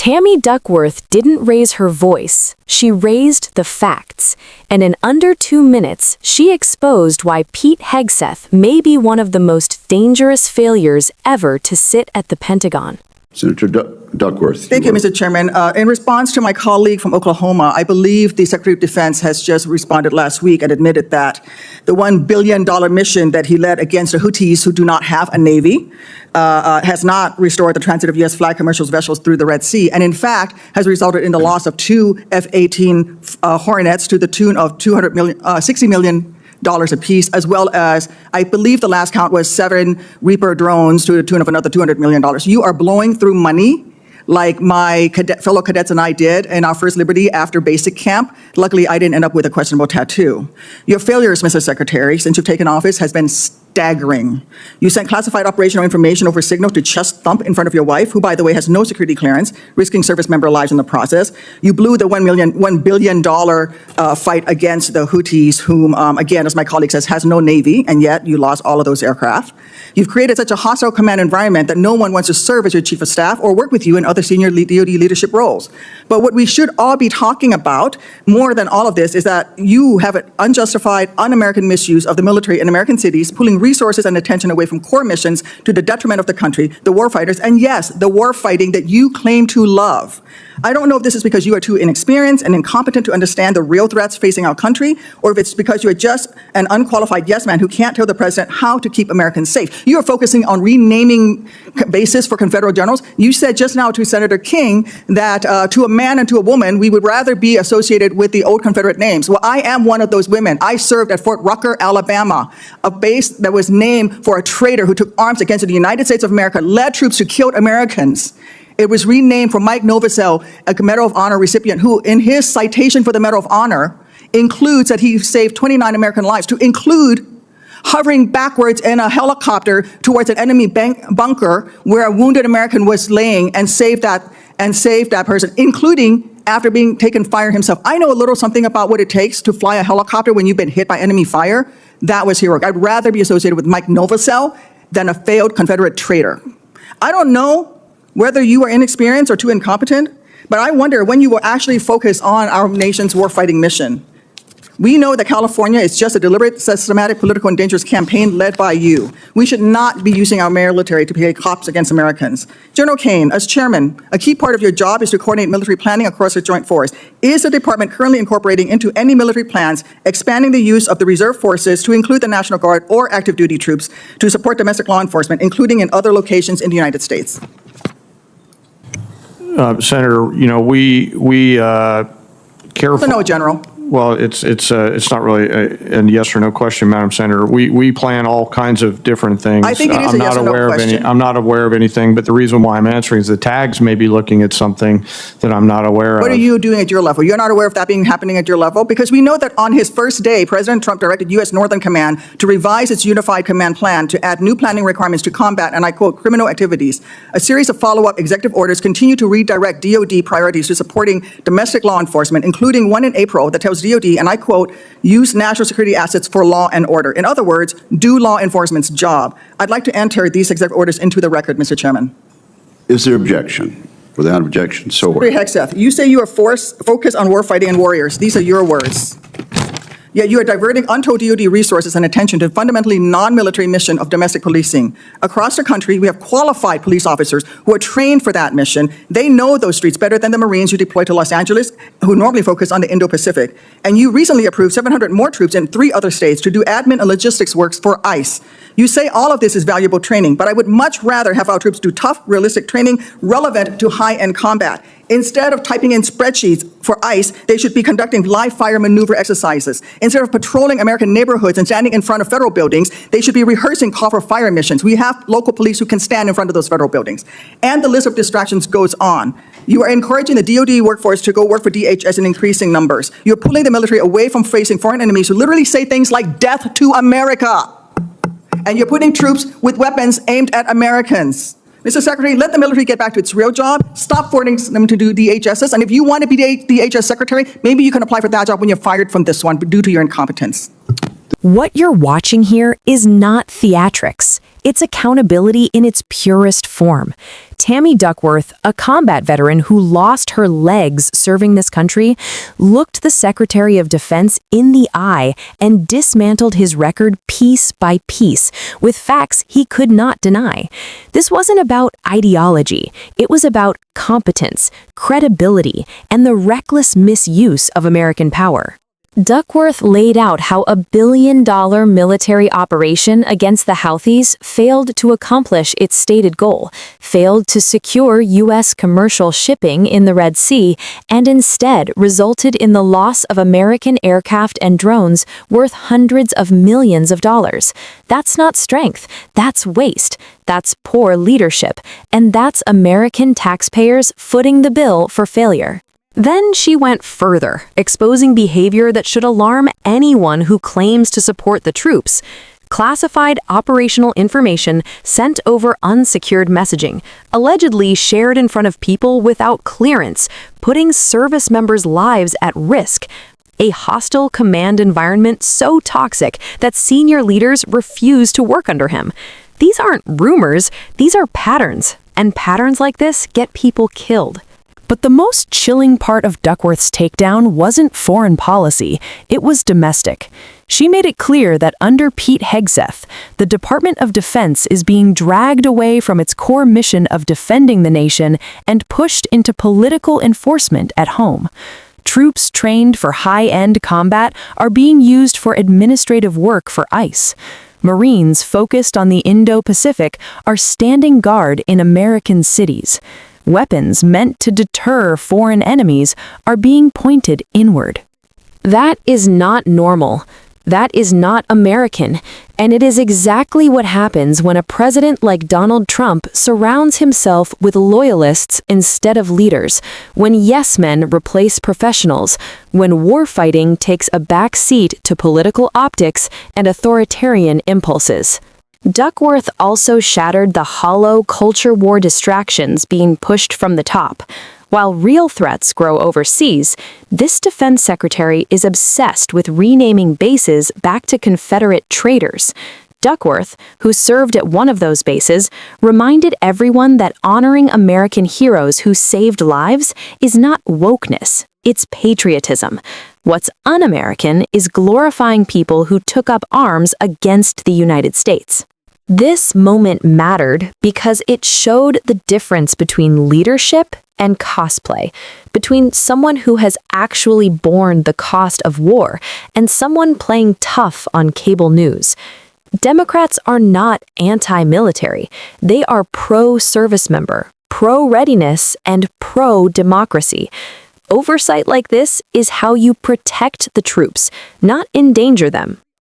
Tammy Duckworth didn't raise her voice, she raised the facts, and in under 2 minutes, she exposed why Pete Hegseth may be one of the most dangerous failures ever to sit at the Pentagon. Senator Duckworth. Thank you, Mr. Chairman. In response to my colleague from Oklahoma, I believe the Secretary of Defense has just responded last week and admitted that the $1 billion mission that he led against the Houthis, who do not have a navy, has not restored the transit of U.S. flag commercial vessels through the Red Sea, and in fact has resulted in the loss of 2 F-18 Hornets to the tune of $60 million apiece, as well as, I believe the last count was 7 Reaper drones to the tune of another $200 million. You are blowing through money like my fellow cadets and I did in our first Liberty after basic camp. Luckily, I didn't end up with a questionable tattoo. Your failures, Mr. Secretary, since you've taken office has been staggering. You sent classified operational information over Signal to chest thump in front of your wife, who, by the way, has no security clearance, risking service member lives in the process. You blew the $1 billion fight against the Houthis, whom, again, as my colleague says, has no navy, and yet you lost all of those aircraft. You've created such a hostile command environment that no one wants to serve as your chief of staff or work with you in other senior DoD leadership roles. But what we should all be talking about, more than all of this, is that you have an unjustified, un-American misuse of the military in American cities, pulling resources and attention away from core missions to the detriment of the country, the warfighters, and yes, the war fighting that you claim to love. I don't know if this is because you are too inexperienced and incompetent to understand the real threats facing our country, or if it's because you are just an unqualified yes man who can't tell the president how to keep Americans safe. You are focusing on renaming bases for Confederate generals. You said just now to Senator King that to a man and to a woman, we would rather be associated with the old Confederate names. Well, I am one of those women. I served at Fort Rucker, Alabama, a base that was named for a traitor who took arms against the United States of America, led troops who killed Americans. It was renamed for Mike Novosel, a Medal of Honor recipient, who in his citation for the Medal of Honor includes that he saved 29 American lives, to include hovering backwards in a helicopter towards an enemy bunker where a wounded American was laying and saved that person, including after being taken fire himself. I know a little something about what it takes to fly a helicopter when you've been hit by enemy fire. That was heroic. I'd rather be associated with Mike Novosel than a failed Confederate traitor. I don't know whether you are inexperienced or too incompetent, but I wonder when you will actually focus on our nation's warfighting mission. We know that California is just a deliberate, systematic, political, and dangerous campaign led by you. We should not be using our military to play cops against Americans. General Kane, as chairman, a key part of your job is to coordinate military planning across the joint force. Is the department currently incorporating into any military plans expanding the use of the reserve forces to include the National Guard or active duty troops to support domestic law enforcement, including in other locations in the United States? Senator, you know, we careful. No, General. Well, it's not really a yes or no question, Madam Senator. We plan all kinds of different things. I think it is a yes or no question. I'm not aware of anything, but the reason why I'm answering is the tags may be looking at something that I'm not aware of. What are you doing at your level? You're not aware of that happening at your level? Because we know that on his first day, President Trump directed U.S. Northern Command to revise its unified command plan to add new planning requirements to combat, and I quote, criminal activities. A series of follow-up executive orders continue to redirect DoD priorities to supporting domestic law enforcement, including one in April that tells DoD, and I quote, use national security assets for law and order. In other words, do law enforcement's job. I'd like to enter these executive orders into the record, Mr. Chairman. Is there objection? Without objection, so ordered. Secretary Hegseth, you say you are focused on warfighting and warriors. These are your words. Yet you are diverting untold DoD resources and attention to fundamentally non-military mission of domestic policing. Across the country, we have qualified police officers who are trained for that mission. They know those streets better than the Marines you deploy to Los Angeles, who normally focus on the Indo-Pacific. And you recently approved 700 more troops in 3 other states to do admin and logistics works for ICE. You say all of this is valuable training, but I would much rather have our troops do tough, realistic training relevant to high-end combat. Instead of typing in spreadsheets for ICE, they should be conducting live fire maneuver exercises. Instead of patrolling American neighborhoods and standing in front of federal buildings, they should be rehearsing call for fire missions. We have local police who can stand in front of those federal buildings. And the list of distractions goes on. You are encouraging the DoD workforce to go work for DHS in increasing numbers. You're pulling the military away from facing foreign enemies who literally say things like death to America. And you're putting troops with weapons aimed at Americans. Mr. Secretary, let the military get back to its real job. Stop forcing them to do DHSs. And if you want to be the DHS secretary, maybe you can apply for that job when you're fired from this one due to your incompetence. What you're watching here is not theatrics. It's accountability in its purest form. Tammy Duckworth, a combat veteran who lost her legs serving this country, looked the Secretary of Defense in the eye and dismantled his record piece by piece with facts he could not deny. This wasn't about ideology. It was about competence, credibility, and the reckless misuse of American power. Duckworth laid out how a billion-dollar military operation against the Houthis failed to accomplish its stated goal, failed to secure U.S. commercial shipping in the Red Sea, and instead resulted in the loss of American aircraft and drones worth hundreds of millions of dollars. That's not strength, that's waste, that's poor leadership, and that's American taxpayers footing the bill for failure. Then she went further, exposing behavior that should alarm anyone who claims to support the troops. Classified operational information sent over unsecured messaging, allegedly shared in front of people without clearance, putting service members' lives at risk. A hostile command environment so toxic that senior leaders refuse to work under him. These aren't rumors, these are patterns, and patterns like this get people killed. But the most chilling part of Duckworth's takedown wasn't foreign policy, it was domestic. She made it clear that under Pete Hegseth, the Department of Defense is being dragged away from its core mission of defending the nation and pushed into political enforcement at home. Troops trained for high-end combat are being used for administrative work for ICE. Marines focused on the Indo-Pacific are standing guard in American cities. Weapons meant to deter foreign enemies are being pointed inward. That is not normal. That is not American. And it is exactly what happens when a president like Donald Trump surrounds himself with loyalists instead of leaders, when yes men replace professionals, when warfighting takes a back seat to political optics and authoritarian impulses. Duckworth also shattered the hollow culture war distractions being pushed from the top. While real threats grow overseas, this defense secretary is obsessed with renaming bases back to Confederate traitors. Duckworth, who served at one of those bases, reminded everyone that honoring American heroes who saved lives is not wokeness, it's patriotism. What's un-American is glorifying people who took up arms against the United States. This moment mattered because it showed the difference between leadership and cosplay, between someone who has actually borne the cost of war and someone playing tough on cable news. Democrats are not anti-military. They are pro-service member, pro-readiness, and pro-democracy. Oversight like this is how you protect the troops, not endanger them.